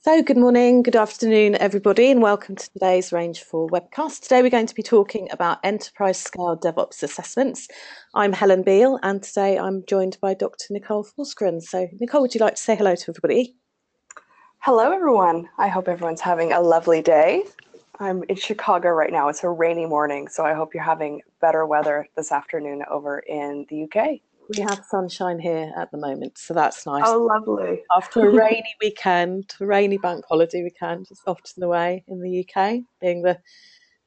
So good morning, good afternoon, everybody, and welcome to today's Range 4 webcast. Today we're going to be talking about enterprise scale DevOps assessments. I'm Helen Beal, and today I'm joined by Dr. Nicole Forsgren. So Nicole, would you like to say hello to everybody? Hello, everyone. I hope everyone's having a lovely day. I'm in Chicago right now. It's a rainy morning, so I hope you're having better weather this afternoon over in the UK. We have sunshine here at the moment, so that's nice. Oh, lovely. After a rainy weekend, a rainy bank holiday weekend, it's often the way in the UK, being the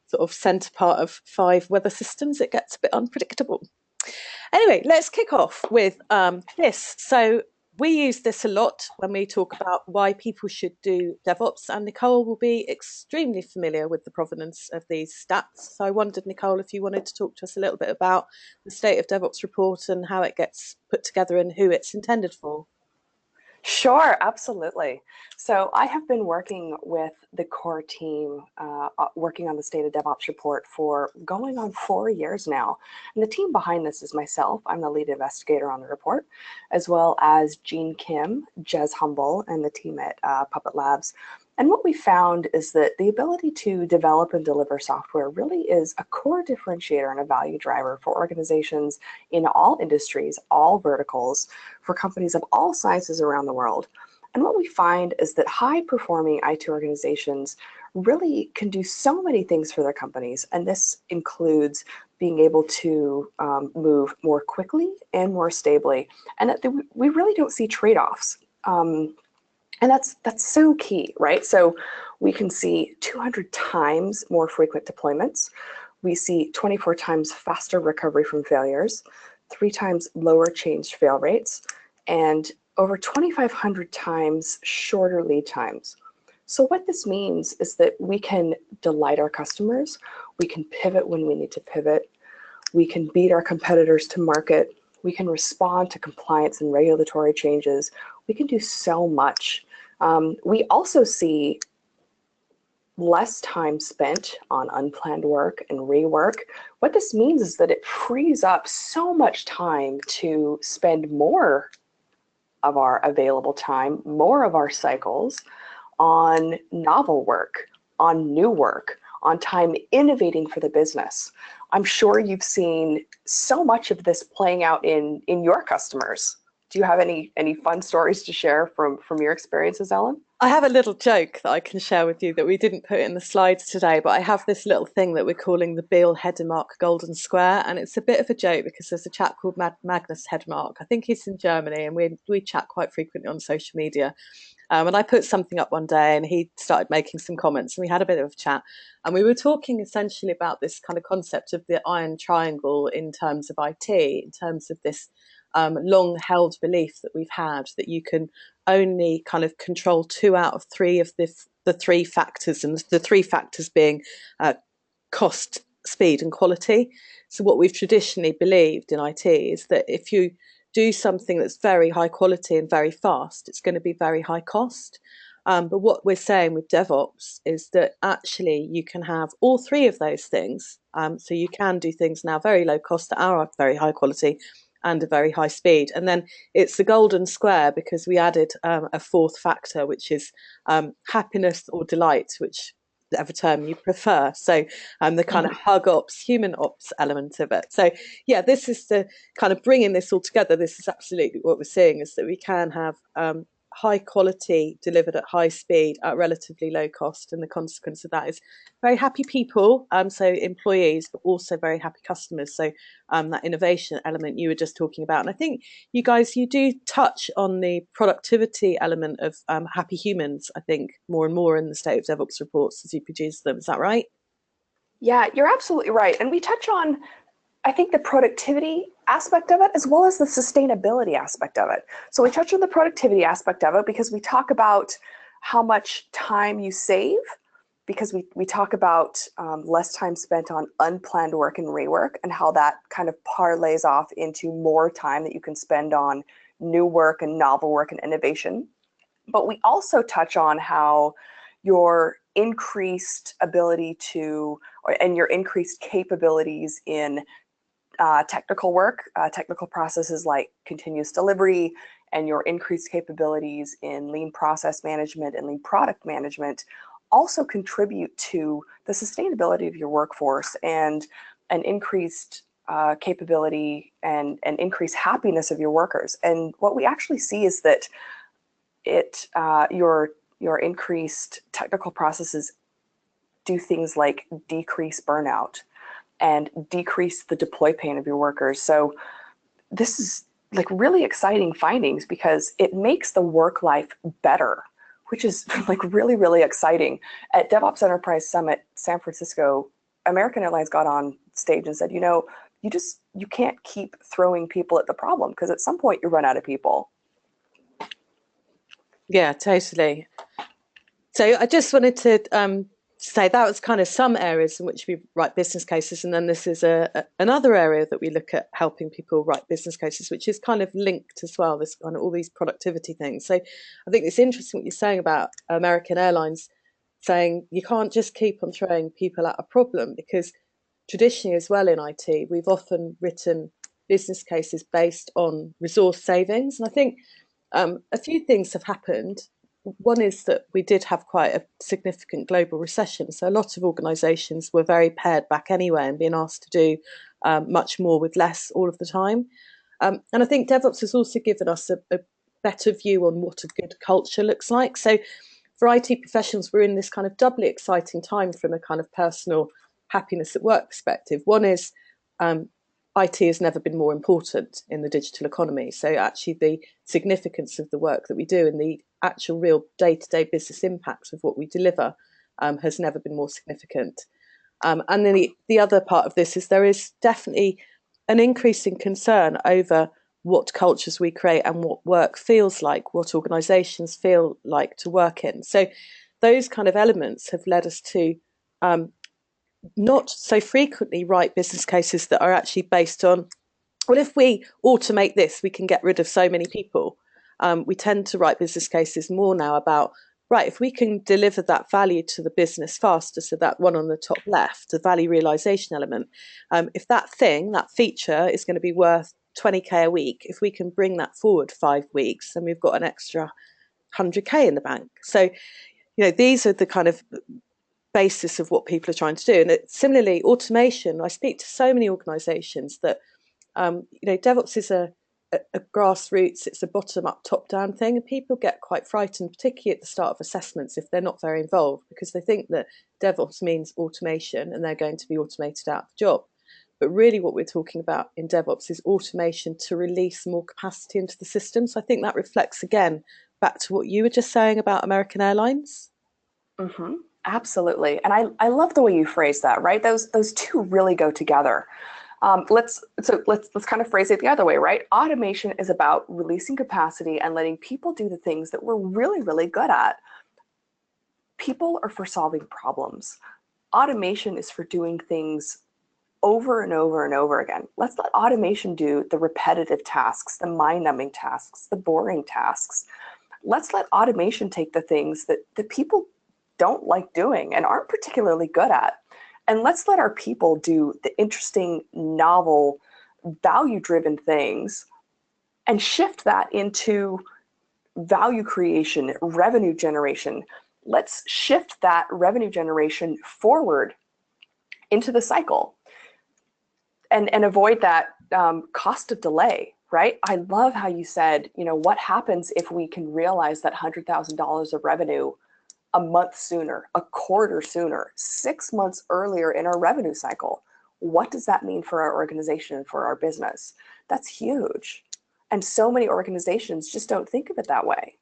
sort of centre part of 5 weather systems, it gets a bit unpredictable. Anyway, let's kick off with this. So we use this a lot when we talk about why people should do DevOps, and Nicole will be extremely familiar with the provenance of these stats. So I wondered, Nicole, if you wanted to talk to us a little bit about the State of DevOps report and how it gets put together and who it's intended for. Sure, absolutely. So I have been working with the core team, working on the State of DevOps report for going on 4 years now. And the team behind this is myself. I'm the lead investigator on the report, as well as Jean Kim, Jez Humble, and the team at Puppet Labs. And what we found is that the ability to develop and deliver software really is a core differentiator and a value driver for organizations in all industries, all verticals, for companies of all sizes around the world. And what we find is that high-performing IT organizations really can do so many things for their companies, and this includes being able to move more quickly and more stably, and that we really don't see trade-offs. And that's so key, right? So we can see 200 times more frequent deployments. We see 24 times faster recovery from failures, 3 times lower change fail rates, and over 2,500 times shorter lead times. So what this means is that we can delight our customers, we can pivot when we need to pivot, we can beat our competitors to market, we can respond to compliance and regulatory changes, we can do so much. We also see less time spent on unplanned work and rework. What this means is that it frees up so much time to spend more of our available time, more of our cycles on novel work, on new work, on time innovating for the business. I'm sure you've seen so much of this playing out in your customers. Do you have any fun stories to share from your experiences, Ellen? I have a little joke that I can share with you that we didn't put in the slides today, but I have this little thing that we're calling the Beal Headermark Golden Square, and it's a bit of a joke because there's a chap called Magnus Headermark. I think he's in Germany, and we chat quite frequently on social media. And I put something up one day, and he started making some comments, and we had a bit of a chat. And we were talking essentially about this kind of concept of the iron triangle in terms of IT, in terms of this long-held belief that we've had that you can only kind of control 2 out of 3 of the 3 factors, and the 3 factors being cost, speed, and quality. So what we've traditionally believed in IT is that if you do something that's very high quality and very fast, it's going to be very high cost. But what we're saying with DevOps is that actually you can have all 3 of those things. So you can do things now very low cost that are very high quality and a very high speed. And then it's the golden square because we added a 4th factor, which is happiness or delight, whichever term you prefer. So the kind of hug ops, human ops element of it. So yeah, this is the kind of bringing this all together. This is absolutely what we're seeing, is that we can have high quality delivered at high speed at relatively low cost, and the consequence of that is very happy people, so employees, but also very happy customers. So that innovation element you were just talking about, and I think you guys, you do touch on the productivity element of happy humans, I think, more and more in the State of DevOps reports as you produce them. Is that right? Yeah, you're absolutely right. And we touch on, I think, the productivity aspect of it as well as the sustainability aspect of it. So we touch on the productivity aspect of it because we talk about how much time you save, because we talk about less time spent on unplanned work and rework, and how that kind of parlays off into more time that you can spend on new work and novel work and innovation. But we also touch on how your increased ability to, and your increased capabilities in technical work, technical processes like continuous delivery and your increased capabilities in lean process management and lean product management also contribute to the sustainability of your workforce and an increased capability and increased happiness of your workers. And what we actually see is that your increased technical processes do things like decrease burnout and decrease the deploy pain of your workers. So this is like really exciting findings because it makes the work life better, which is like really, really exciting. At DevOps Enterprise Summit, San Francisco, American Airlines got on stage and said, you can't keep throwing people at the problem because at some point you run out of people. Yeah, totally. So I just wanted to say that was kind of some areas in which we write business cases, and then this is another area that we look at helping people write business cases, which is kind of linked as well. This kind of all these productivity things. So I think it's interesting what you're saying about American Airlines, saying you can't just keep on throwing people at a problem, because traditionally as well in IT, we've often written business cases based on resource savings, and I think a few things have happened. One is that we did have quite a significant global recession, so a lot of organisations were very pared back anyway and being asked to do much more with less all of the time. And I think DevOps has also given us a better view on what a good culture looks like. So for IT professionals, we're in this kind of doubly exciting time from a kind of personal happiness at work perspective. One is IT has never been more important in the digital economy. So actually the significance of the work that we do and the actual real day-to-day business impacts of what we deliver has never been more significant. And then the other part of this is there is definitely an increasing concern over what cultures we create and what work feels like, what organisations feel like to work in. So those kind of elements have led us to not so frequently write business cases that are actually based on, well, if we automate this, we can get rid of so many people. We tend to write business cases more now about, right, if we can deliver that value to the business faster, so that one on the top left, the value realization element, if that thing, that feature is going to be worth 20k a week, if we can bring that forward 5 weeks, then we've got an extra 100k in the bank. So, these are the kind of basis of what people are trying to do. And similarly, automation, I speak to so many organizations that, DevOps is a grassroots, it's a bottom-up, top-down thing, and people get quite frightened, particularly at the start of assessments, if they're not very involved, because they think that DevOps means automation and they're going to be automated out of the job. But really what we're talking about in DevOps is automation to release more capacity into the system. So I think that reflects, again, back to what you were just saying about American Airlines. Mm-hmm. Absolutely. And I love the way you phrase that, right? Those two really go together. Let's kind of phrase it the other way, right? Automation is about releasing capacity and letting people do the things that we're really, really good at. People are for solving problems. Automation is for doing things over and over and over again. Let's let automation do the repetitive tasks, the mind-numbing tasks, the boring tasks. Let's let automation take the things that people don't like doing and aren't particularly good at. And let's let our people do the interesting, novel, value-driven things and shift that into value creation, revenue generation. Let's shift that revenue generation forward into the cycle and avoid that cost of delay, right? I love how you said, what happens if we can realize that $100,000 of revenue a month sooner, a quarter sooner, 6 months earlier in our revenue cycle? What does that mean for our organization and for our business? That's huge. And so many organizations just don't think of it that way.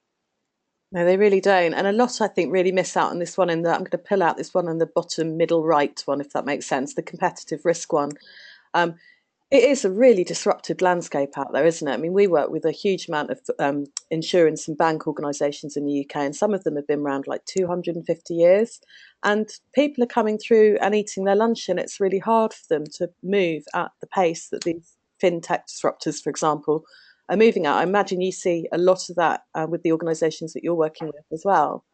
No, they really don't. And a lot, I think, really miss out on this one. I'm going to pull out this one on the bottom middle right one, if that makes sense, the competitive risk one. It is a really disrupted landscape out there, isn't it? I mean, we work with a huge amount of insurance and bank organisations in the UK, and some of them have been around like 250 years. And people are coming through and eating their lunch, and it's really hard for them to move at the pace that these fintech disruptors, for example, are moving at. I imagine you see a lot of that with the organisations that you're working with as well.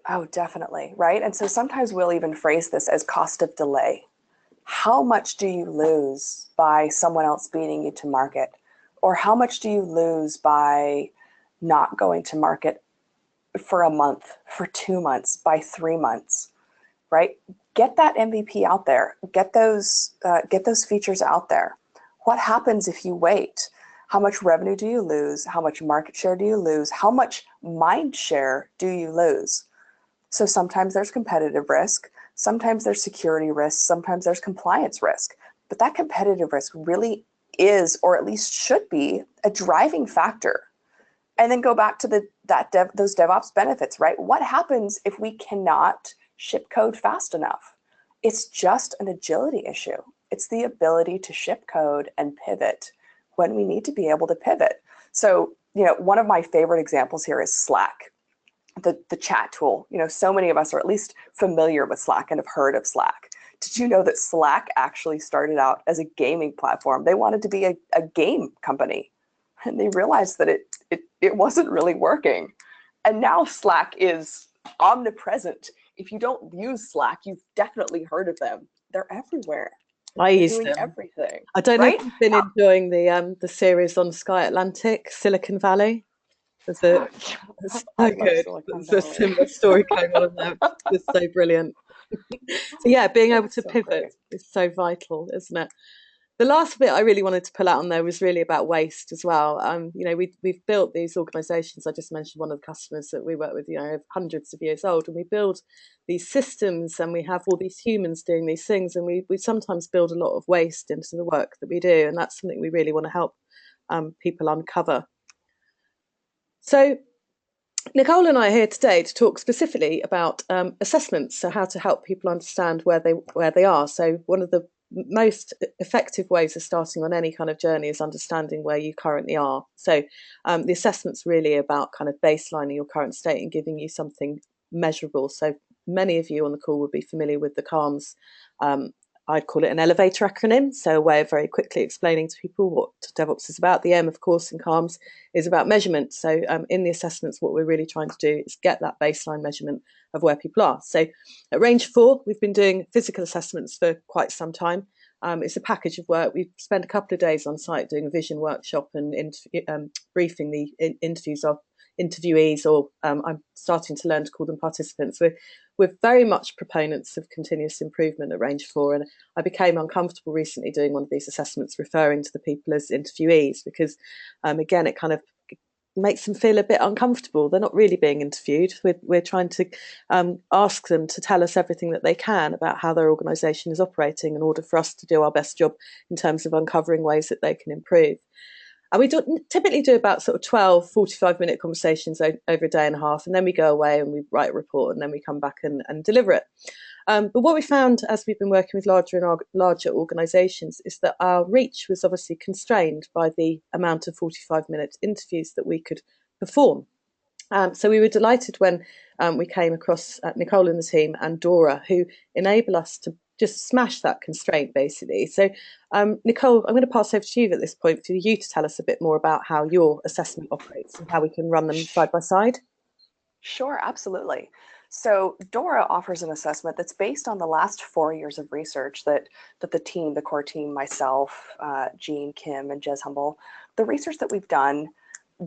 Oh, definitely, right? And so sometimes we'll even phrase this as cost of delay. How much do you lose by someone else beating you to market? Or how much do you lose by not going to market for a month, for 2 months, by 3 months, right? Get that MVP out there. Get those features out there. What happens if you wait? How much revenue do you lose? How much market share do you lose? How much mind share do you lose? So sometimes there's competitive risk, sometimes there's security risk, sometimes there's compliance risk. But that competitive risk really is, or at least should be, a driving factor. And then go back to those DevOps benefits, right? What happens if we cannot ship code fast enough? It's just an agility issue. It's the ability to ship code and pivot when we need to be able to pivot. So, one of my favorite examples here is Slack, the chat tool. So many of us are at least familiar with Slack and have heard of Slack. Did you know that Slack actually started out as a gaming platform? They wanted to be a game company, and they realized that it wasn't really working. And now Slack is omnipresent. If you don't use Slack, you've definitely heard of them. They're everywhere. I They're use doing them. everything. I don't know right? if you've been enjoying the series on Sky Atlantic, Silicon Valley. It's so I love good. Silicon There's a Valley. similar story going on in there. It's so brilliant. So yeah, being able It's to so great. pivot is so vital, isn't it? The last bit I really wanted to pull out on there was really about waste as well. We've built these organisations. I just mentioned one of the customers that we work with, hundreds of years old, and we build these systems, and we have all these humans doing these things, and we sometimes build a lot of waste into the work that we do, and that's something we really want to help people uncover. So Nicole and I are here today to talk specifically about assessments, so how to help people understand where they are. So one of the most effective ways of starting on any kind of journey is understanding where you currently are. So the assessment's really about kind of baselining your current state and giving you something measurable. So many of you on the call will be familiar with the CALMS. I'd call it an elevator acronym, so a way of very quickly explaining to people what DevOps is about. The M, of course, in CALMS is about measurement. So in the assessments, what we're really trying to do is get that baseline measurement of where people are. So at Range 4, we've been doing physical assessments for quite some time. It's a package of work. We spent a couple of days on site doing a vision workshop and briefing the interviewees, or I'm starting to learn to call them participants. We're very much proponents of continuous improvement at Range 4, and I became uncomfortable recently doing one of these assessments referring to the people as interviewees because, again, it kind of makes them feel a bit uncomfortable. They're not really being interviewed. We're trying to ask them to tell us everything that they can about how their organisation is operating in order for us to do our best job in terms of uncovering ways that they can improve. And we typically do about sort of 12, 45-minute conversations over a day and a half, and then we go away and we write a report, and then we come back and deliver it. But what we found as we've been working with larger and larger organisations is that our reach was obviously constrained by the amount of 45-minute interviews that we could perform. So we were delighted when we came across Nicole and the team and DORA, who enable us to just smash that constraint, basically. So, Nicole, I'm going to pass over to you at this point for you to tell us a bit more about how your assessment operates and how we can run them side by side. Sure, absolutely. So DORA offers an assessment that's based on the last 4 years of research that the team, the core team, myself, Jean, Kim, and Jez Humble, the research that we've done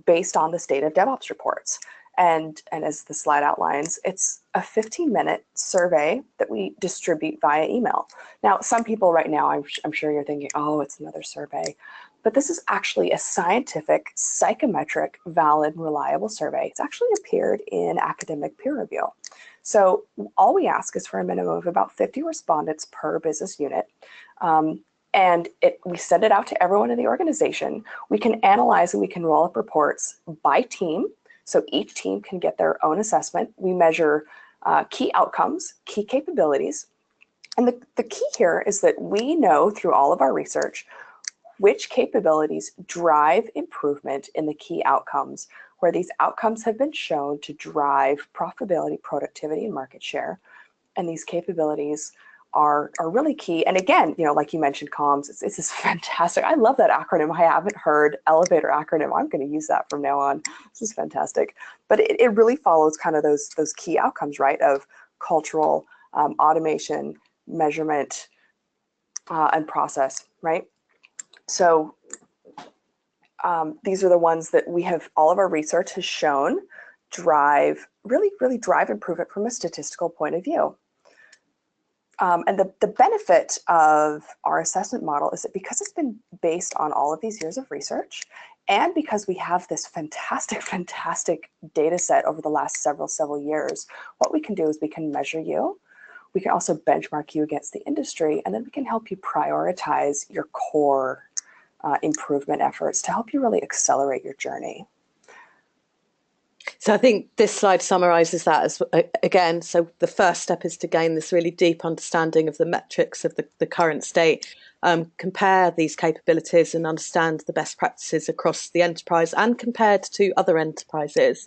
based on the State of DevOps reports. And as the slide outlines, it's a 15-minute survey that we distribute via email. Now, some people right now, I'm sure you're thinking, oh, it's another survey. But this is actually a scientific, psychometric, valid, reliable survey. It's actually appeared in academic peer review. So all we ask is for a minimum of about 50 respondents per business unit. And we send it out to everyone in the organization. We can analyze and we can roll up reports by team. So each team can get their own assessment. We measure key outcomes, key capabilities. And the key here is that we know through all of our research which capabilities drive improvement in the key outcomes, where these outcomes have been shown to drive profitability, productivity, and market share. And these capabilities are really key. And again, like you mentioned, CALMS, it's this fantastic. I love that acronym. I haven't heard elevator acronym. I'm going to use that from now on. This is fantastic. But it really follows kind of those key outcomes, right, of cultural, automation, measurement, and process, right? So These are the ones that we have, all of our research has shown really drive improvement from a statistical point of view. And the benefit of our assessment model is that because it's been based on all of these years of research, and because we have this fantastic data set over the last several years, what we can do is we can measure you. We can also benchmark you against the industry, and then we can help you prioritize your core improvement efforts to help you really accelerate your journey. So I think this slide summarizes that as again. So the first step is to gain this really deep understanding of the metrics of the current state, compare these capabilities and understand the best practices across the enterprise and compared to other enterprises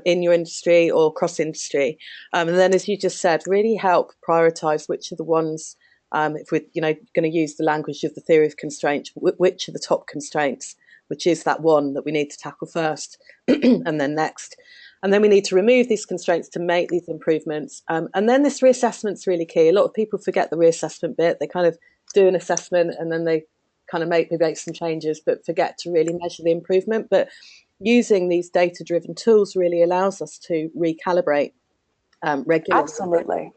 in your industry or cross industry. And then, as you just said, really help prioritize which are the ones, if we're going to use the language of the theory of constraint, which are the top constraints, which is that one that we need to tackle first and then next. And then we need to remove these constraints to make these improvements. And then this reassessment's really key. A lot of people forget the reassessment bit. They kind of do an assessment and then they kind of make some changes, but forget to really measure the improvement. But using these data-driven tools really allows us to recalibrate regularly.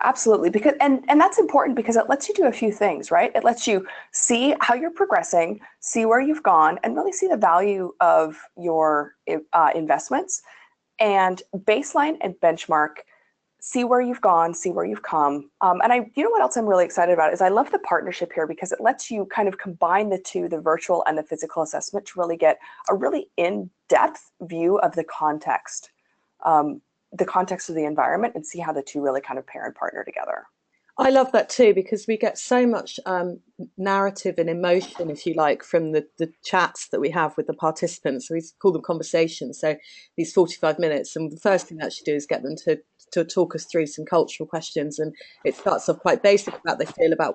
Absolutely, because and that's important because it lets you do a few things, right? It lets you see how you're progressing, see where you've gone, and really see the value of your investments, and baseline and benchmark, see where you've gone, see where you've come. And you know what else I'm really excited about is I love the partnership here because it lets you kind of combine the two, the virtual and the physical assessment, to really get a really in-depth view of the context of the environment, and see how the two really kind of pair and partner together. I love that too, because we get so much narrative and emotion, if you like, from the chats that we have with the participants. So we call them conversations. So these 45 minutes, and the first thing that you do is get them to talk us through some cultural questions. And it starts off quite basic about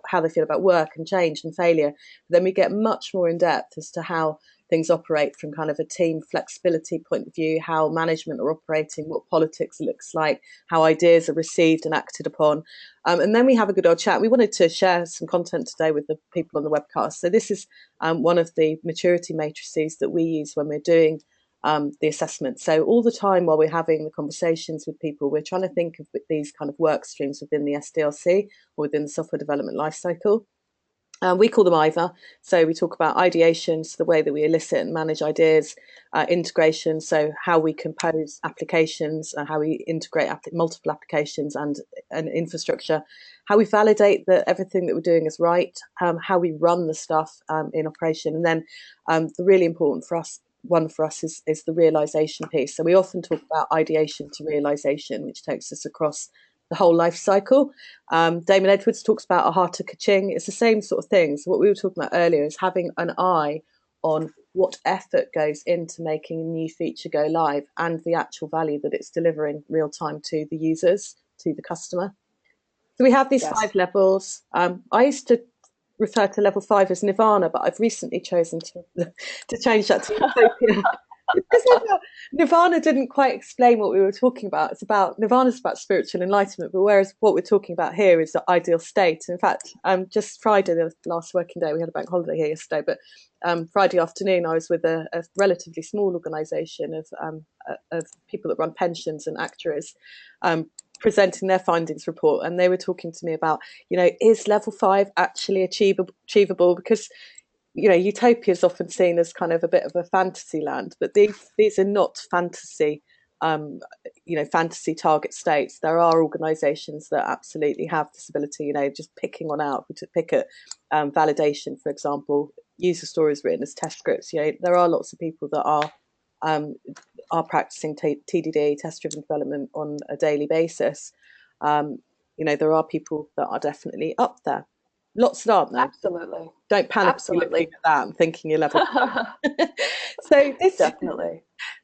how they feel about work and change and failure. But then we get much more in depth as to how things operate from kind of a team flexibility point of view, how management are operating, what politics looks like, how ideas are received and acted upon. And then we have a good old chat. We wanted to share some content today with the people on the webcast. So this is one of the maturity matrices that we use when we're doing the assessment. So all the time while we're having the conversations with people, we're trying to think of these kind of work streams within the SDLC or within the software development lifecycle. We call them IVA. So we talk about ideations, the way that we elicit and manage ideas, integration, so how we compose applications, how we integrate multiple applications and infrastructure, how we validate that everything that we're doing is right, how we run the stuff in operation. And then the really important one for us is the realization piece. So we often talk about ideation to realization, which takes us across the whole life cycle. Damon Edwards talks about a heart to ka-ching. It's the same sort of thing. So what we were talking about earlier is having an eye on what effort goes into making a new feature go live and the actual value that it's delivering real time to the users, to the customer. So we have these 5 levels. I used to refer to level 5 as Nirvana, but I've recently chosen to change that to Utopia. Because Nirvana didn't quite explain what we were talking about. Nirvana's about spiritual enlightenment, but whereas what we're talking about here is the ideal state. In fact, just Friday, the last working day, we had a bank holiday here yesterday, but Friday afternoon I was with a relatively small organisation of people that run pensions and actuaries, presenting their findings report, and they were talking to me about, is level 5 actually achievable? Because utopia is often seen as kind of a bit of a fantasy land, but these are not fantasy, fantasy target states. There are organisations that absolutely have this ability. Just picking one out, to pick at validation, for example, user stories written as test scripts. There are lots of people that are practicing TDD, test-driven development, on a daily basis. There are people that are definitely up there. Lots that aren't there. Absolutely. Don't panic if you're looking at that and thinking you're level. So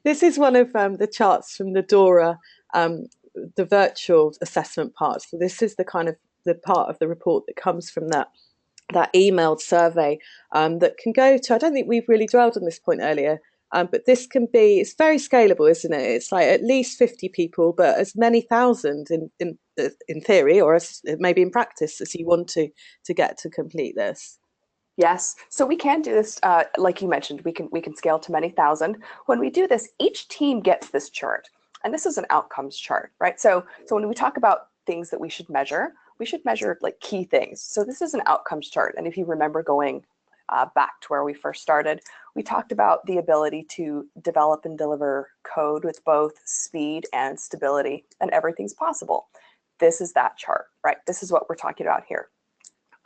this is one of the charts from the DORA, the virtual assessment part. So this is the kind of the part of the report that comes from that emailed survey that can go to, I don't think we've really dwelled on this point earlier, but this can be, it's very scalable, isn't it? It's like at least 50 people, but as many thousand in theory, or as maybe in practice, as you want to get to complete this. Yes. So we can do this, like you mentioned, we can scale to many thousand. When we do this, each team gets this chart, and this is an outcomes chart, right? So when we talk about things that we should measure like key things. So this is an outcomes chart, and if you remember going back to where we first started, we talked about the ability to develop and deliver code with both speed and stability, and everything's possible. This is that chart, right? This is what we're talking about here.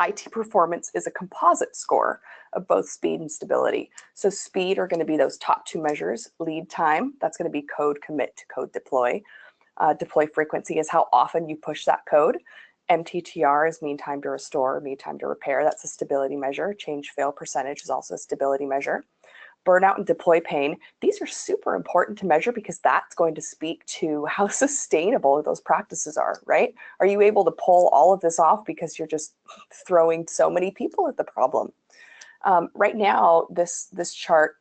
IT performance is a composite score of both speed and stability. So speed are going to be those top two measures. Lead time, that's going to be code commit to code deploy. Deploy frequency is how often you push that code. MTTR is mean time to restore, mean time to repair. That's a stability measure. Change fail percentage is also a stability measure. Burnout and deploy pain, these are super important to measure because that's going to speak to how sustainable those practices are, right? Are you able to pull all of this off because you're just throwing so many people at the problem? Right now, this chart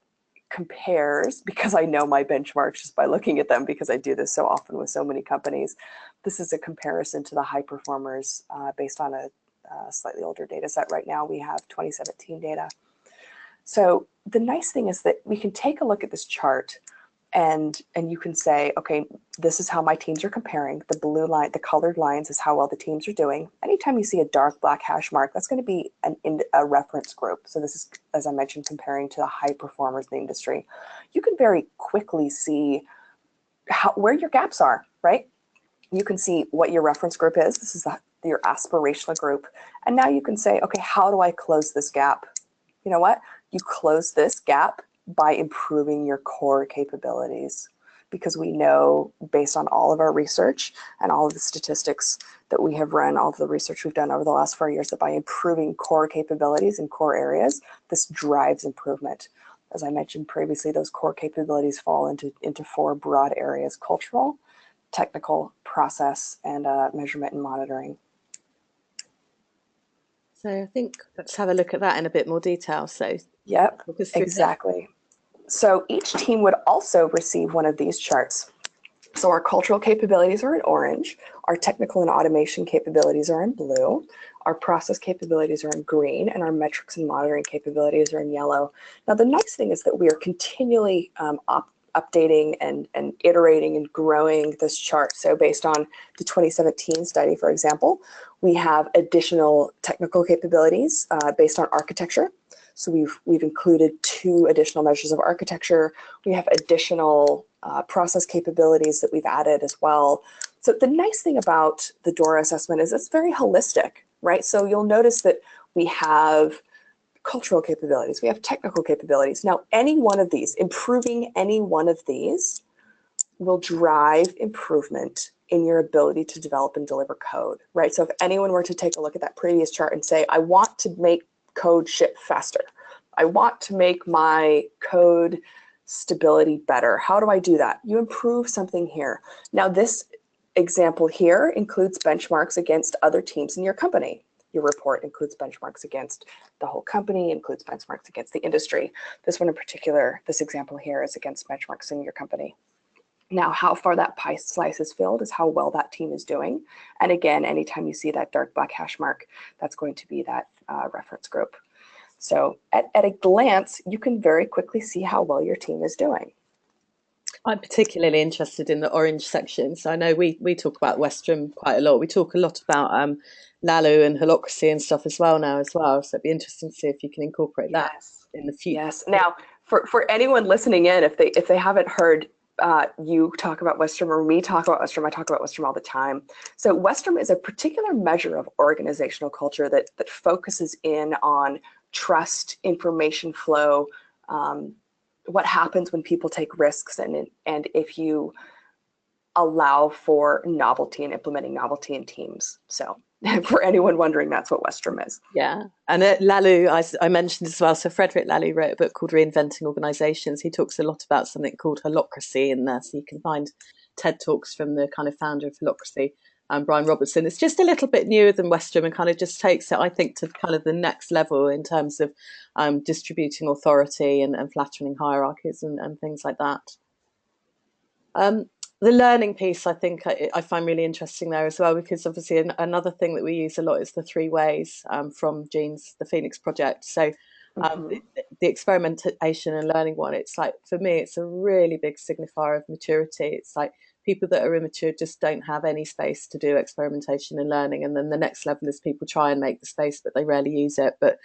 compares, because I know my benchmarks just by looking at them, because I do this so often with so many companies. This is a comparison to the high performers based on a slightly older data set. Right now, we have 2017 data. So the nice thing is that we can take a look at this chart and you can say, okay, this is how my teams are comparing. The blue line, the colored lines is how well the teams are doing. Anytime you see a dark black hash mark, that's going to be a reference group. So this is, as I mentioned, comparing to the high performers in the industry. You can very quickly see where your gaps are, right? You can see what your reference group is. This is your aspirational group. And now you can say, okay, how do I close this gap? You know what? You close this gap by improving your core capabilities, because we know, based on all of our research and all of the statistics that we have run, all of the research we've done over the last 4 years, that by improving core capabilities in core areas, this drives improvement. As I mentioned previously, those core capabilities fall into four broad areas: cultural, technical, process, and measurement and monitoring. So I think let's have a look at that in a bit more detail. So Yep, walk us through that. exactly. So each team would also receive one of these charts. So our cultural capabilities are in orange, our technical and automation capabilities are in blue, our process capabilities are in green, and our metrics and monitoring capabilities are in yellow. Now, the nice thing is that we are continually updating and iterating and growing this chart. So based on the 2017 study, for example, we have additional technical capabilities based on architecture. So we've included 2 additional measures of architecture. We have additional process capabilities that we've added as well. So the nice thing about the DORA assessment is it's very holistic, right? So you'll notice that we have cultural capabilities, we have technical capabilities. Now, any one of these, improving any one of these will drive improvement in your ability to develop and deliver code, right? So if anyone were to take a look at that previous chart and say, I want to make code ship faster, I want to make my code stability better, how do I do that? You improve something here. Now, this example here includes benchmarks against other teams in your company. Your report includes benchmarks against the whole company, includes benchmarks against the industry. This one in particular, this example here, is against benchmarks in your company. Now, how far that pie slice is filled is how well that team is doing. And again, anytime you see that dark black hash mark, that's going to be that reference group. So at a glance, you can very quickly see how well your team is doing. I'm particularly interested in the orange section. So I know we talk about Westrum quite a lot. We talk a lot about Lalu and holocracy and stuff as well now as well. So it'd be interesting to see if you can incorporate that in the future. Yes. Now, for anyone listening in, if they haven't heard you talk about Westrum or me talk about Westrum, I talk about Westrum all the time. So Westrum is a particular measure of organizational culture that focuses in on trust, information flow, what happens when people take risks, and if you allow for novelty and implementing novelty in teams. So for anyone wondering, that's what Westrum is. Yeah. And Lalu, I mentioned as well, so Frederick Lalu wrote a book called Reinventing Organizations. He talks a lot about something called holocracy in there. So you can find TED Talks from the kind of founder of holocracy, Brian Robertson. It's just a little bit newer than Westrum and kind of just takes it, I think, to kind of the next level in terms of distributing authority and flattening hierarchies and things like that. the learning piece, I think I find really interesting there as well, because obviously another thing that we use a lot is the 3 ways from Jean's The Phoenix Project. So Mm-hmm. the experimentation and learning one, it's like, for me, it's a really big signifier of maturity. It's like people that are immature just don't have any space to do experimentation and learning. And then the next level is people try and make the space, but they rarely use it. But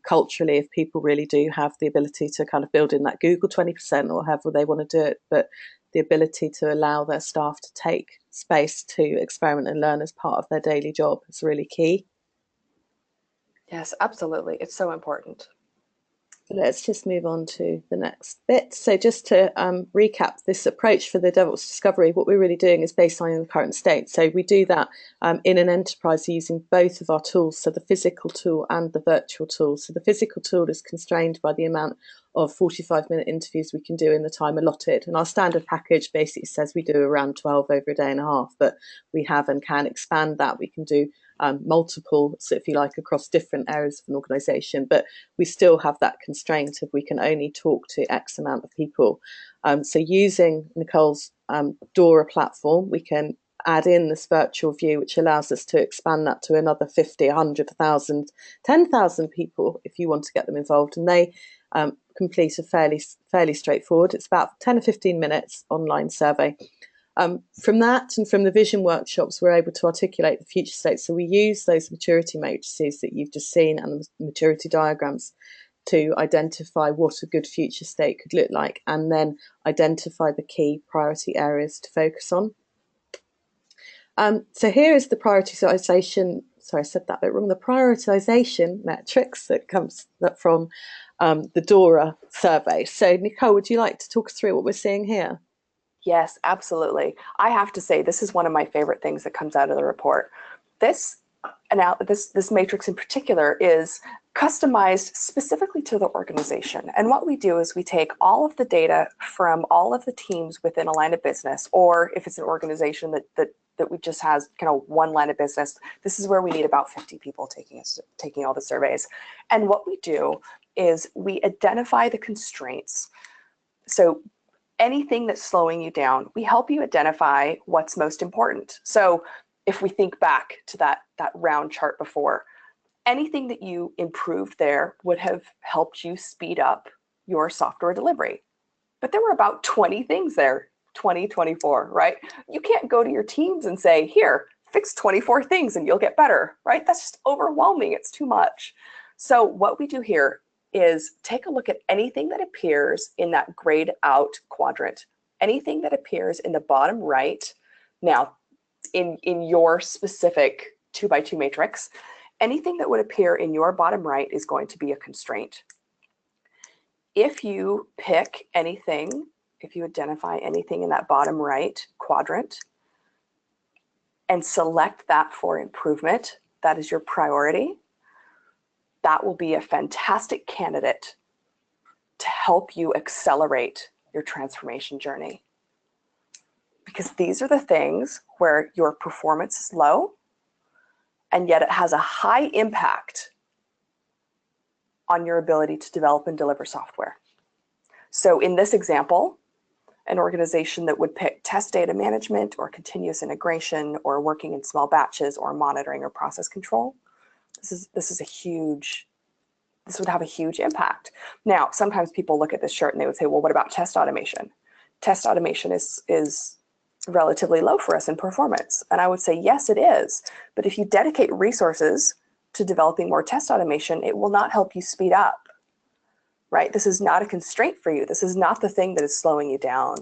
culturally, if people really do have the ability to kind of build in that Google 20% or however they want to do it, but the ability to allow their staff to take space to experiment and learn as part of their daily job is really key. Yes, absolutely. It's so important. Let's just move on to the next bit. So just to recap this approach for the DevOps discovery, what we're really doing is baselining the current state. So we do that in an enterprise using both of our tools, so the physical tool and the virtual tool. So the physical tool is constrained by the amount of 45-minute interviews we can do in the time allotted. And our standard package basically says we do around 12 over a day and a half, but we have and can expand that. We can do multiple, so if you like, across different areas of an organization, but we still have that constraint of we can only talk to X amount of people. So using Nicole's DORA platform, we can add in this virtual view, which allows us to expand that to another 50, 100, 1,000, 10,000 people if you want to get them involved. And they complete a fairly straightforward, it's about 10 or 15 minutes online survey. From that and from the vision workshops, we're able to articulate the future state. So we use those maturity matrices that you've just seen and the maturity diagrams to identify what a good future state could look like, and then identify the key priority areas to focus on. So here is the prioritization, sorry, I said that bit wrong, the prioritization metrics that comes from the DORA survey. So Nicole, would you like to talk us through what we're seeing here? Yes, absolutely. I have to say, this is one of my favorite things that comes out of the report. This matrix in particular is customized specifically to the organization. And what we do is we take all of the data from all of the teams within a line of business, or if it's an organization that we just has kind of one line of business, this is where we need about 50 people taking all the surveys. And what we do is we identify the constraints. So anything that's slowing you down, we help you identify what's most important. So if we think back to that round chart before, anything that you improved there would have helped you speed up your software delivery. But there were about 20 things there, 20, 24, right? You can't go to your teams and say, here, fix 24 things and you'll get better, right? That's just overwhelming. It's too much. So what we do here is take a look at anything that appears in that grayed out quadrant, anything that appears in the bottom right. Now, in your specific 2x2 matrix, anything that would appear in your bottom right is going to be a constraint. If you pick anything, if you identify anything in that bottom right quadrant and select that for improvement, that is your priority, that will be a fantastic candidate to help you accelerate your transformation journey. Because these are the things where your performance is low, and yet it has a high impact on your ability to develop and deliver software. So in this example, an organization that would pick test data management or continuous integration or working in small batches or monitoring or process control, this would have a huge impact. Now, sometimes people look at this chart and they would say, well, what about test automation? Test automation is relatively low for us in performance. And I would say, yes, it is. But if you dedicate resources to developing more test automation, it will not help you speed up, right? This is not a constraint for you. This is not the thing that is slowing you down.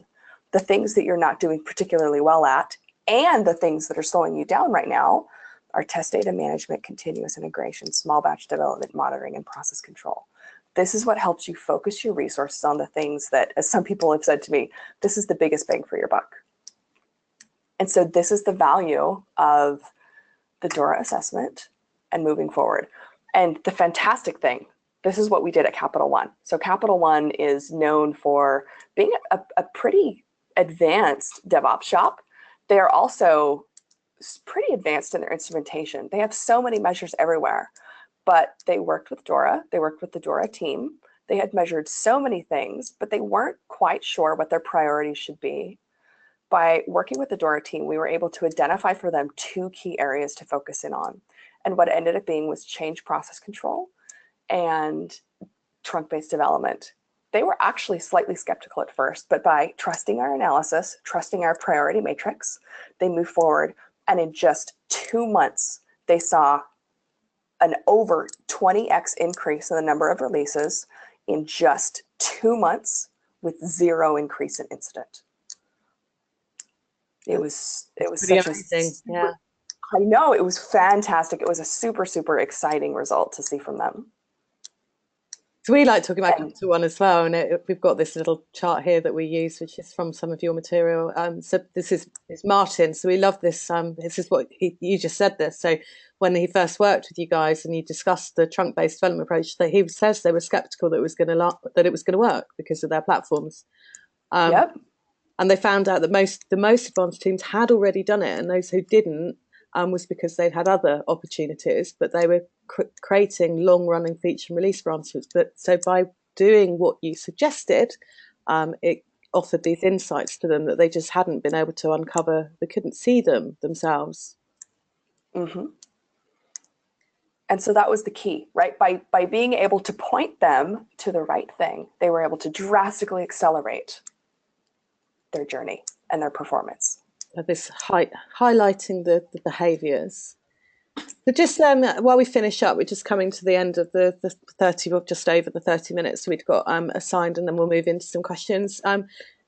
The things that you're not doing particularly well at, and the things that are slowing you down right now, are test data management, continuous integration, small batch development, monitoring, and process control. This is what helps you focus your resources on the things that, as some people have said to me, this is the biggest bang for your buck. And so this is the value of the DORA assessment and moving forward. And the fantastic thing, this is what we did at Capital One. So Capital One is known for being a pretty advanced DevOps shop. They are also pretty advanced in their instrumentation. They have so many measures everywhere, but they worked with DORA. They worked with the DORA team. They had measured so many things, but they weren't quite sure what their priorities should be. by working with the DORA team, we were able to identify for them 2 key areas to focus in on. And what it ended up being was change process control and trunk-based development. They were actually slightly skeptical at first, but by trusting our analysis, trusting our priority matrix, they moved forward. And in just 2 months, they saw an over 20x increase in the number of releases in just 2 months with 0 increase in incident. It was pretty amazing. Yeah. I know, it was fantastic. It was a super, super exciting result to see from them. So we like talking about Capital One as well, and we've got this little chart here that we use, which is from some of your material. So this is Martin. So we love this. This is what you just said this. So when he first worked with you guys and you discussed the trunk-based development approach, that he says they were skeptical that it was going to work because of their platforms. Yep. And they found out that the most advanced teams had already done it, and those who didn't was because they'd had other opportunities, but they were creating long-running feature and release branches. But so by doing what you suggested, it offered these insights to them that they just hadn't been able to uncover. They couldn't see them themselves. Mm-hmm. And so that was the key, right? By being able to point them to the right thing, they were able to drastically accelerate their journey and their performance. This highlighting the behaviours. So just while we finish up, we're just coming to the end of the 30, or just over the 30 minutes we've got assigned, and then we'll move into some questions.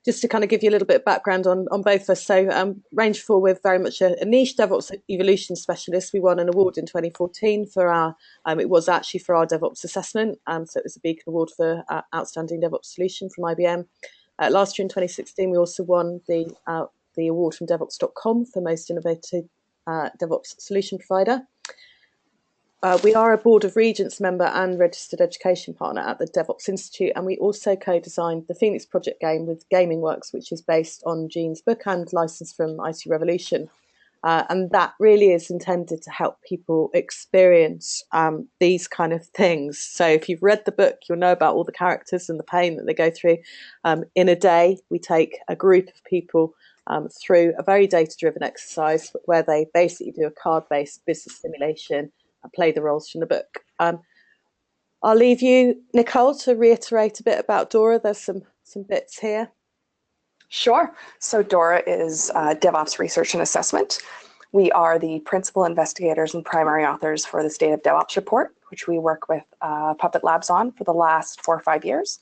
Just to kind of give you a little bit of background on both of us. So Range 4, we're very much a niche DevOps evolution specialist. We won an award in 2014 for our, it was actually for our DevOps assessment. So it was a Beacon Award for Outstanding DevOps Solution from IBM. Last year in 2016, we also won the award from DevOps.com for Most Innovative DevOps Solution Provider. We are a Board of Regents member and registered education partner at the DevOps Institute, and we also co-designed the Phoenix project game with GamingWorks, which is based on Gene's book and licensed from IT Revolution. And that really is intended to help people experience these kind of things. So if you've read the book, you'll know about all the characters and the pain that they go through. In a day, we take a group of people through a very data-driven exercise where they basically do a card-based business simulation and play the roles from the book. I'll leave you, Nicole, to reiterate a bit about DORA. There's some bits here. Sure. So DORA is DevOps Research and Assessment. We are the principal investigators and primary authors for the State of DevOps report, which we work with Puppet Labs on for the last 4 or 5 years.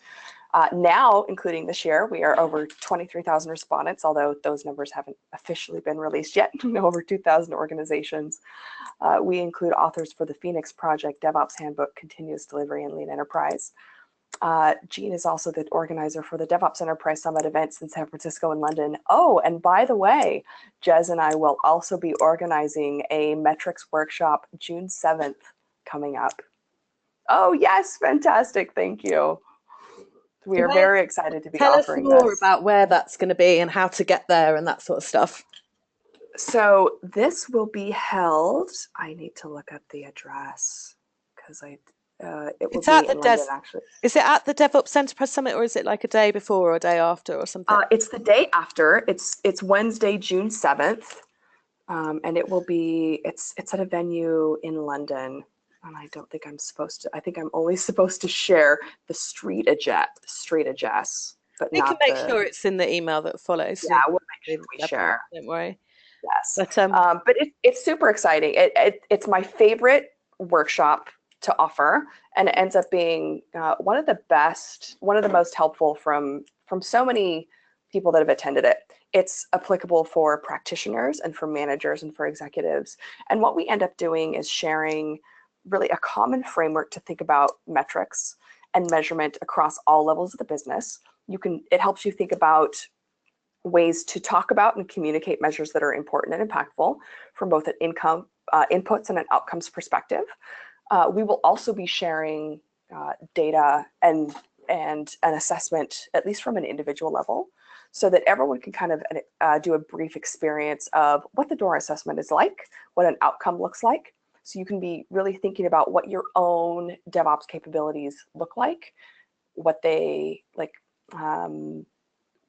Now, including this year, we are over 23,000 respondents, although those numbers haven't officially been released yet. Over 2,000 organizations. We include authors for the Phoenix Project, DevOps Handbook, Continuous Delivery, and Lean Enterprise. Gene is also the organizer for the DevOps Enterprise Summit events in San Francisco and London. Oh, and by the way, Jez and I will also be organizing a metrics workshop June 7th coming up. Oh, yes, fantastic. Thank you. We are very excited to be offering this. Tell us more about where that's going to be and how to get there and that sort of stuff. So this will be held, I need to look up the address because it will be in London, actually. Is it at the DevOps Enterprise Summit, or is it like a day before or a day after or something? It's the day after. It's Wednesday, June 7th. And it will be, it's at a venue in London. And I don't think I'm supposed to, I think I'm only supposed to share the street address, but we can make sure it's in the email that follows. Yeah, we'll make sure we share. Don't worry. Yes. But it's super exciting. It's my favorite workshop to offer, and it ends up being one of the most helpful from so many people that have attended it. It's applicable for practitioners and for managers and for executives. And what we end up doing is sharing really a common framework to think about metrics and measurement across all levels of the business. It helps you think about ways to talk about and communicate measures that are important and impactful from both an income inputs and an outcomes perspective. We will also be sharing data and an assessment, at least from an individual level, so that everyone can kind of do a brief experience of what the DORA assessment is like, what an outcome looks like. So you can be really thinking about what your own DevOps capabilities look like, what they like,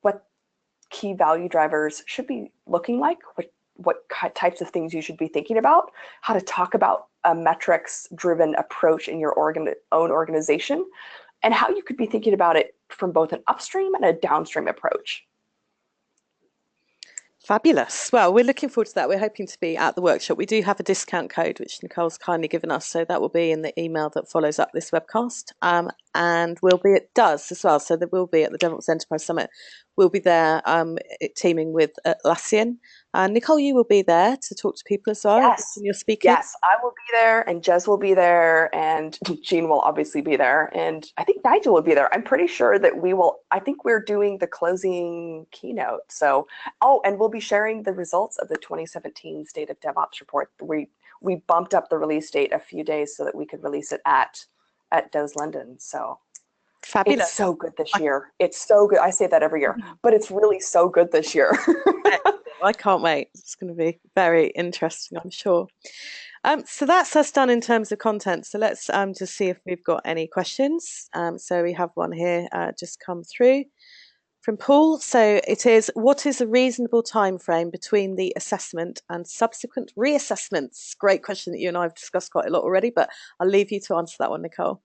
what key value drivers should be looking like, what types of things you should be thinking about, how to talk about a metrics-driven approach in your own organization, and how you could be thinking about it from both an upstream and a downstream approach. Fabulous. Well, we're looking forward to that. We're hoping to be at the workshop. We do have a discount code, which Nicole's kindly given us, so that will be in the email that follows up this webcast. And we'll be at DOS as well, so there will be at the DevOps Enterprise Summit. We'll be there teaming with Atlassian. Nicole, you will be there to talk to people as well. Yes, you're speaking. Yes, I will be there, and Jez will be there, and Jean will obviously be there, and I think Nigel will be there. I'm pretty sure that I think we're doing the closing keynote. So, and we'll be sharing the results of the 2017 State of DevOps report. We bumped up the release date a few days so that we could release it at DOS London. So fabulous. It's so good this year. It's so good. I say that every year, but it's really so good this year. I can't wait. It's going to be very interesting, I'm sure. So that's us done in terms of content. So let's just see if we've got any questions. So we have one here just come through from Paul. So it is, what is a reasonable time frame between the assessment and subsequent reassessments? Great question that you and I have discussed quite a lot already, but I'll leave you to answer that one, Nicole.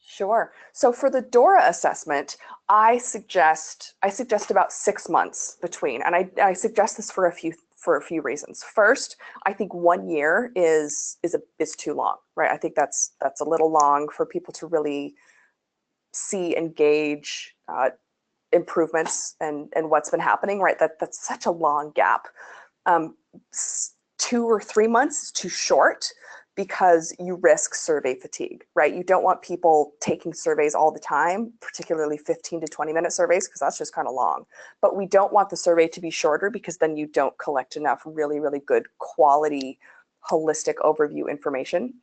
Sure. So for the DORA assessment, I suggest about 6 months between, and I suggest this for a few reasons. First, I think 1 year is too long, right? I think that's a little long for people to really see and gauge improvements and what's been happening, right? That's such a long gap. 2 or 3 months is too short, because you risk survey fatigue, right? You don't want people taking surveys all the time, particularly 15 to 20-minute surveys, because that's just kind of long. But we don't want the survey to be shorter, because then you don't collect enough really, really good quality, holistic overview information.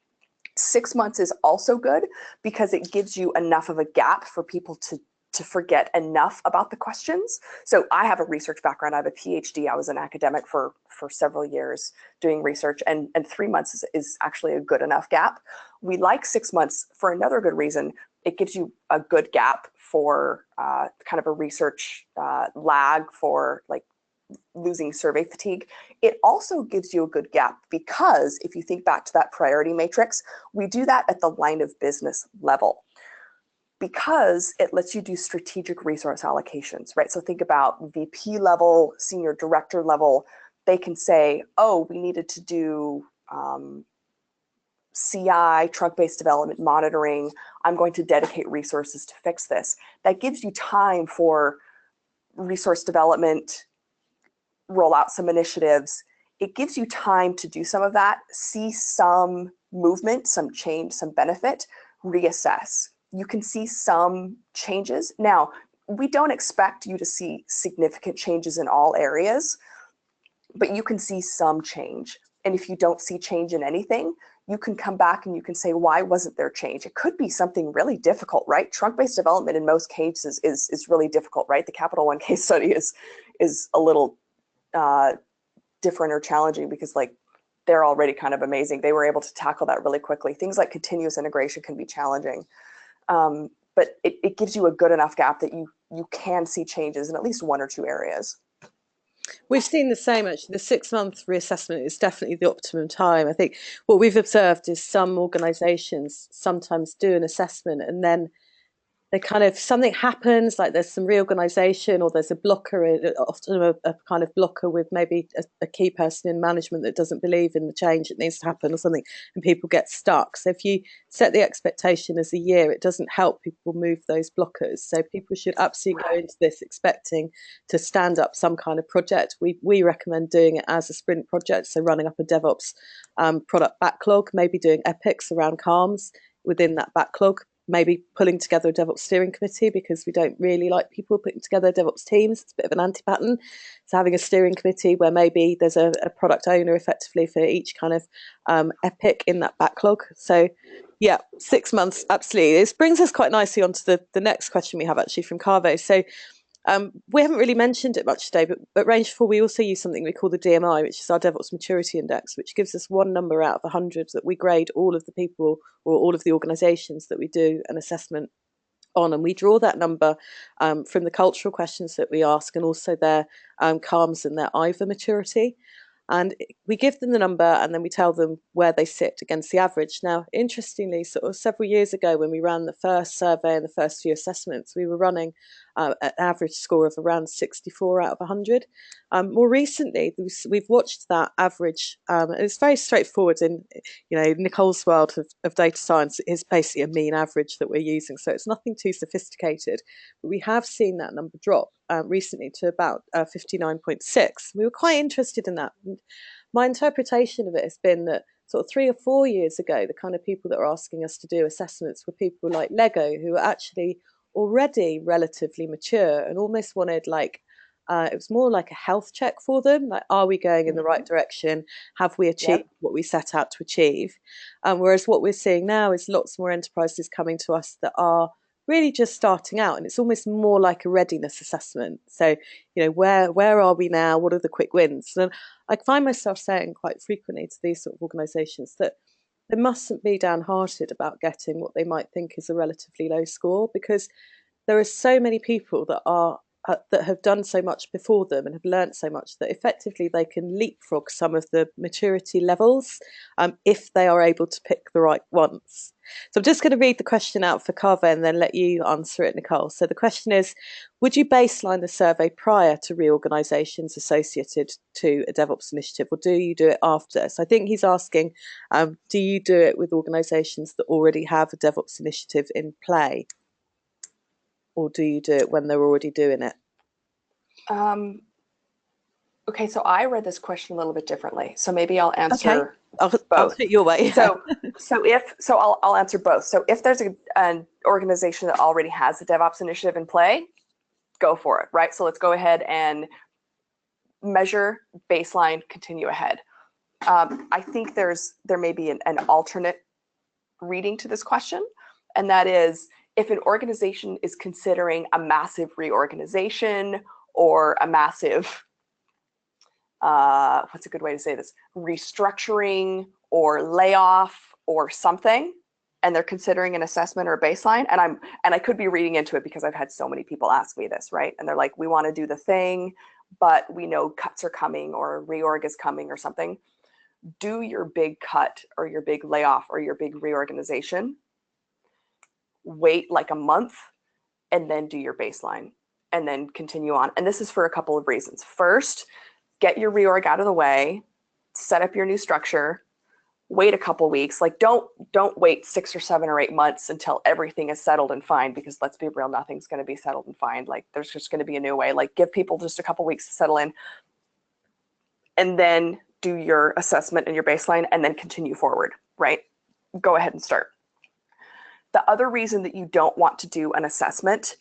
6 months is also good, because it gives you enough of a gap for people to forget enough about the questions. So I have a research background. I have a PhD. I was an academic for several years doing research, and 3 months is actually a good enough gap. We like 6 months for another good reason. It gives you a good gap for kind of a research lag for like losing survey fatigue. It also gives you a good gap because if you think back to that priority matrix, we do that at the line of business level, because it lets you do strategic resource allocations, right? So think about VP level, senior director level. They can say, oh, we needed to do CI, trunk-based development monitoring. I'm going to dedicate resources to fix this. That gives you time for resource development, roll out some initiatives. It gives you time to do some of that, see some movement, some change, some benefit, reassess. You can see some changes. Now, we don't expect you to see significant changes in all areas, but you can see some change. And if you don't see change in anything, you can come back and you can say, why wasn't there change? It could be something really difficult, right? Trunk-based development in most cases is really difficult, right? The Capital One case study is a little different or challenging, because like they're already kind of amazing. They were able to tackle that really quickly. Things like continuous integration can be challenging. But it gives you a good enough gap that you can see changes in at least 1 or 2 areas. We've seen the same, actually. The 6-month reassessment is definitely the optimum time. I think what we've observed is some organisations sometimes do an assessment and then they kind of, something happens, like there's some reorganisation or there's a blocker, often a kind of blocker with maybe a key person in management that doesn't believe in the change that needs to happen or something, and people get stuck. So if you set the expectation as a year, it doesn't help people move those blockers. So people should absolutely go into this expecting to stand up some kind of project. We recommend doing it as a sprint project, so running up a DevOps product backlog, maybe doing epics around calms within that backlog, maybe pulling together a DevOps steering committee, because we don't really like people putting together DevOps teams. It's a bit of an anti-pattern. So having a steering committee where maybe there's a product owner effectively for each kind of epic in that backlog. So yeah, 6 months, absolutely. This brings us quite nicely onto the next question we have actually from Carvo. So we haven't really mentioned it much today, but at Range 4 we also use something we call the DMI, which is our DevOps Maturity Index, which gives us one number out of 100 that we grade all of the people or all of the organisations that we do an assessment on, and we draw that number from the cultural questions that we ask, and also their CALMs and their IVA maturity. And we give them the number, and then we tell them where they sit against the average. Now, interestingly, sort of several years ago, when we ran the first survey and the first few assessments, we were running an average score of around 64 out of 100. More recently, we've watched that average, and it's very straightforward. In Nicole's world of data science, is basically a mean average that we're using, so it's nothing too sophisticated. But we have seen that number drop recently to about 59.6. We were quite interested in that. And my interpretation of it has been that sort of 3 or 4 years ago, the kind of people that were asking us to do assessments were people like Lego, who were actually already relatively mature and almost wanted it was more like a health check for them. Like, are we going in the right direction? Have we achieved what we set out to achieve? Whereas what we're seeing now is lots more enterprises coming to us that are really just starting out, and it's almost more like a readiness assessment. So, where are we now? What are the quick wins? And I find myself saying quite frequently to these sort of organisations that they mustn't be downhearted about getting what they might think is a relatively low score, because there are so many people that have done so much before them and have learned so much that effectively they can leapfrog some of the maturity levels if they are able to pick the right ones. So I'm just going to read the question out for Kaveh and then let you answer it, Nicole. So the question is, would you baseline the survey prior to reorganisations associated to a DevOps initiative, or do you do it after? So I think he's asking, do you do it with organisations that already have a DevOps initiative in play, or do you do it when they're already doing it? Okay, so I read this question a little bit differently. So maybe I'll answer both. I'll fit your way. I'll answer both. So if there's an organization that already has a DevOps initiative in play, go for it, right? So let's go ahead and measure, baseline, continue ahead. I think there may be an alternate reading to this question, and that is, if an organization is considering a massive reorganization or a massive, what's a good way to say this, restructuring or layoff or something, and they're considering an assessment or a baseline, and I could be reading into it because I've had so many people ask me this, right? And they're like, we want to do the thing, but we know cuts are coming or reorg is coming or something. Do your big cut or your big layoff or your big reorganization, wait like a month, and then do your baseline and then continue on. And this is for a couple of reasons. First, get your reorg out of the way, set up your new structure, wait a couple weeks. Like don't wait 6 or 7 or 8 months until everything is settled and fine, because let's be real, nothing's going to be settled and fine. Like there's just going to be a new way. Like give people just a couple weeks to settle in, and then do your assessment and your baseline, and then continue forward, right? Go ahead and start. The other reason that you don't want to do an assessment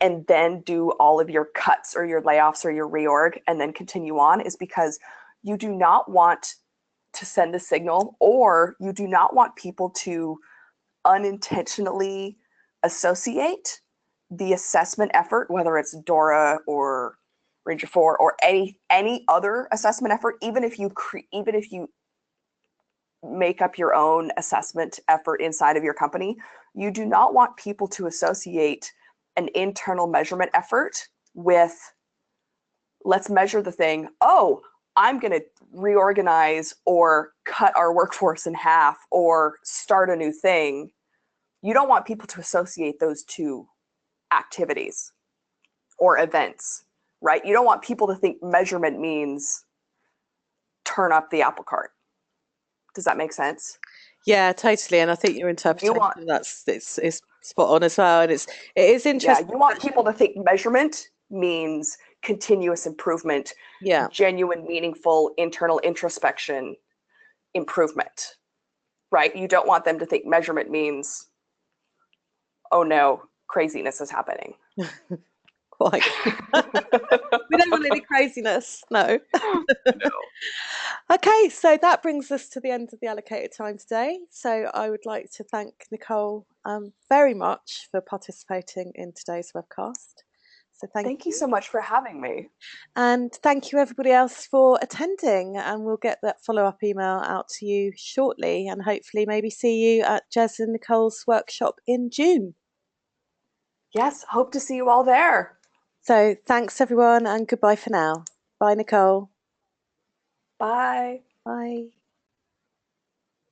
and then do all of your cuts or your layoffs or your reorg and then continue on is because you do not want to send a signal, or you do not want people to unintentionally associate the assessment effort, whether it's DORA or Ranger 4 or any other assessment effort, even if you make up your own assessment effort inside of your company, you do not want people to associate an internal measurement effort with, let's measure the thing, oh, I'm going to reorganize or cut our workforce in half or start a new thing. You don't want people to associate those two activities or events, right? You don't want people to think measurement means turn up the apple cart. Does that make sense? Yeah, totally. And I think your interpretation of that's is spot on as well. And it is interesting. Yeah, you want people to think measurement means continuous improvement, genuine, meaningful, internal introspection, improvement, right? You don't want them to think measurement means, oh no, craziness is happening. Quite. We don't want any craziness, no. No. Okay, so that brings us to the end of the allocated time today. So I would like to thank Nicole very much for participating in today's webcast. So thank you so much for having me. And thank you everybody else for attending, and we'll get that follow-up email out to you shortly, and hopefully maybe see you at Jez and Nicole's workshop in June. Yes, hope to see you all there. So thanks everyone and goodbye for now. Bye, Nicole. Bye. Bye.